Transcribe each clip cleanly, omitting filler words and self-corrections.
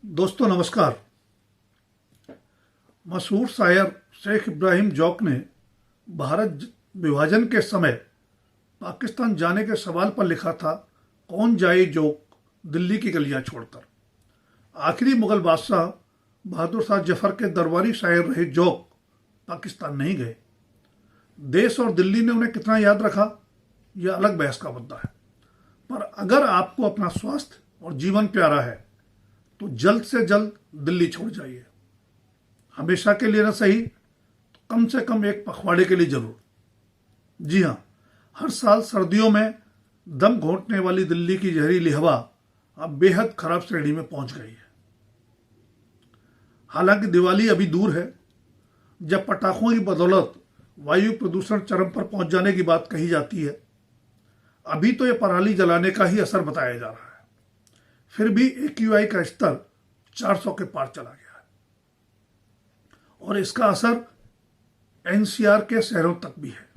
दोस्तों नमस्कार। मशहूर शायर शेख इब्राहिम जौक ने भारत विभाजन के समय पाकिस्तान जाने के सवाल पर लिखा था, कौन जाए जोक दिल्ली की गलियां छोड़कर। आखिरी मुगल बादशाह बहादुर शाह जफर के दरबारी शायर रहे जौक पाकिस्तान नहीं गए। देश और दिल्ली ने उन्हें कितना याद रखा, यह अलग बहस का मुद्दा है। पर अगर आपको अपना स्वास्थ्य और जीवन प्यारा है तो जल्द से जल्द दिल्ली छोड़ जाइए। हमेशा के लिए न सही तो कम से कम एक पखवाड़े के लिए जरूर। जी हाँ, हर साल सर्दियों में दम घोंटने वाली दिल्ली की जहरीली हवा अब बेहद खराब श्रेणी में पहुंच गई है। हालांकि दिवाली अभी दूर है, जब पटाखों की बदौलत वायु प्रदूषण चरम पर पहुंच जाने की बात कही जाती है। अभी तो यह पराली जलाने का ही असर बताया जा रहा है। फिर भी AQI का स्तर 400 के पार चला गया है और इसका असर NCR के शहरों तक भी है।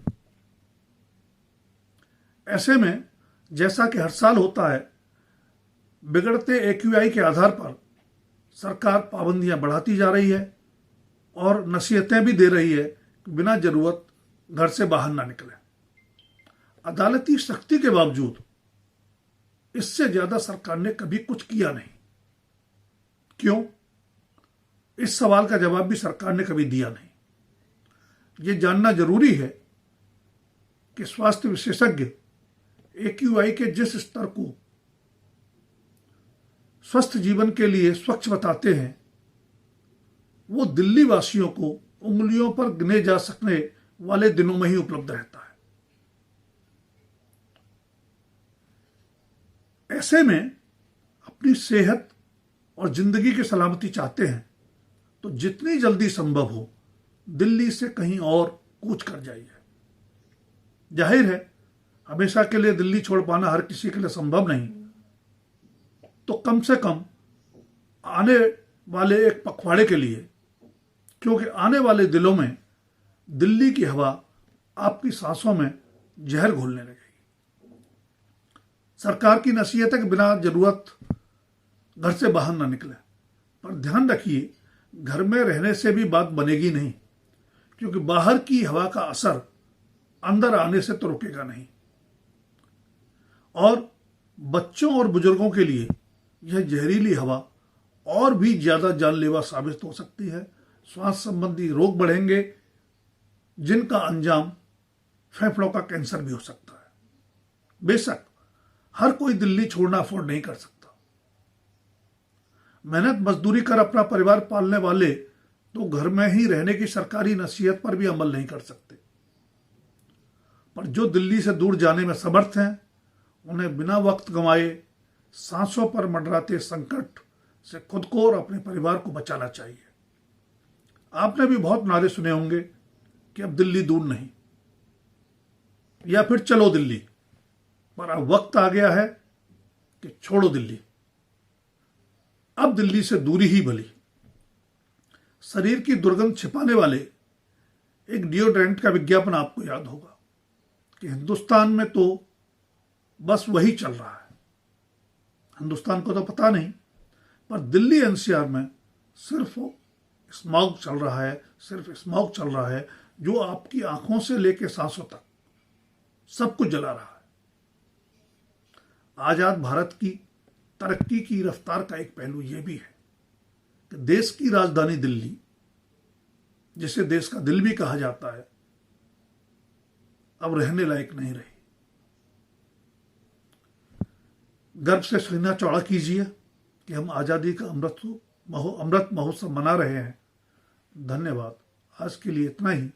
ऐसे में जैसा कि हर साल होता है, बिगड़ते AQI के आधार पर सरकार पाबंदियां बढ़ाती जा रही है और नसीहतें भी दे रही है कि बिना जरूरत घर से बाहर ना निकलें। अदालती सख्ती के बावजूद इससे ज्यादा सरकार ने कभी कुछ किया नहीं। क्यों? इस सवाल का जवाब भी सरकार ने कभी दिया नहीं। यह जानना जरूरी है कि स्वास्थ्य विशेषज्ञ AQI के जिस स्तर को स्वस्थ जीवन के लिए स्वच्छ बताते हैं, वो दिल्ली वासियों को उंगलियों पर गिने जा सकने वाले दिनों में ही उपलब्ध रहता है। ऐसे में अपनी सेहत और जिंदगी की सलामती चाहते हैं तो जितनी जल्दी संभव हो दिल्ली से कहीं और कूच कर जाइए। जाहिर है, हमेशा के लिए दिल्ली छोड़ पाना हर किसी के लिए संभव नहीं, तो कम से कम आने वाले एक पखवाड़े के लिए, क्योंकि आने वाले दिनों में दिल्ली की हवा आपकी सांसों में जहर घोलने लगेगी। सरकार की नसीहत है कि बिना जरूरत घर से बाहर ना निकले, पर ध्यान रखिए घर में रहने से भी बात बनेगी नहीं, क्योंकि बाहर की हवा का असर अंदर आने से तो रुकेगा नहीं। और बच्चों और बुजुर्गों के लिए यह जहरीली हवा और भी ज्यादा जानलेवा साबित हो सकती है। श्वास संबंधी रोग बढ़ेंगे, जिनका अंजाम फेफड़ों का कैंसर भी हो सकता है। बेशक हर कोई दिल्ली छोड़ना अफोर्ड नहीं कर सकता। मेहनत मजदूरी कर अपना परिवार पालने वाले तो घर में ही रहने की सरकारी नसीहत पर भी अमल नहीं कर सकते, पर जो दिल्ली से दूर जाने में समर्थ हैं, उन्हें बिना वक्त गंवाए सांसों पर मंडराते संकट से खुद को और अपने परिवार को बचाना चाहिए। आपने भी बहुत नारे सुने होंगे कि अब दिल्ली दूर नहीं, या फिर चलो दिल्ली, पर अब वक्त आ गया है कि छोड़ो दिल्ली। अब दिल्ली से दूरी ही भली। शरीर की दुर्गंध छिपाने वाले एक डिओड्रेंट का विज्ञापन आपको याद होगा कि हिंदुस्तान में तो बस वही चल रहा है। हिंदुस्तान को तो पता नहीं, पर दिल्ली NCR में सिर्फ स्मॉग चल रहा है, सिर्फ स्मॉग चल रहा है, जो आपकी आंखों से लेकर सांसों तक सब कुछ जला रहा है। आजाद भारत की तरक्की की रफ्तार का एक पहलू यह भी है कि देश की राजधानी दिल्ली, जिसे देश का दिल भी कहा जाता है, अब रहने लायक नहीं रही। गर्व से सीना चौड़ा कीजिए कि हम आजादी का अमृत महोत्सव मना रहे हैं। धन्यवाद। आज के लिए इतना ही।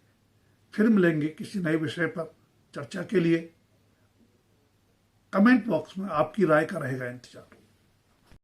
फिर मिलेंगे किसी नए विषय पर चर्चा के लिए। कमेंट बॉक्स में आपकी राय का रहेगा इंतजार।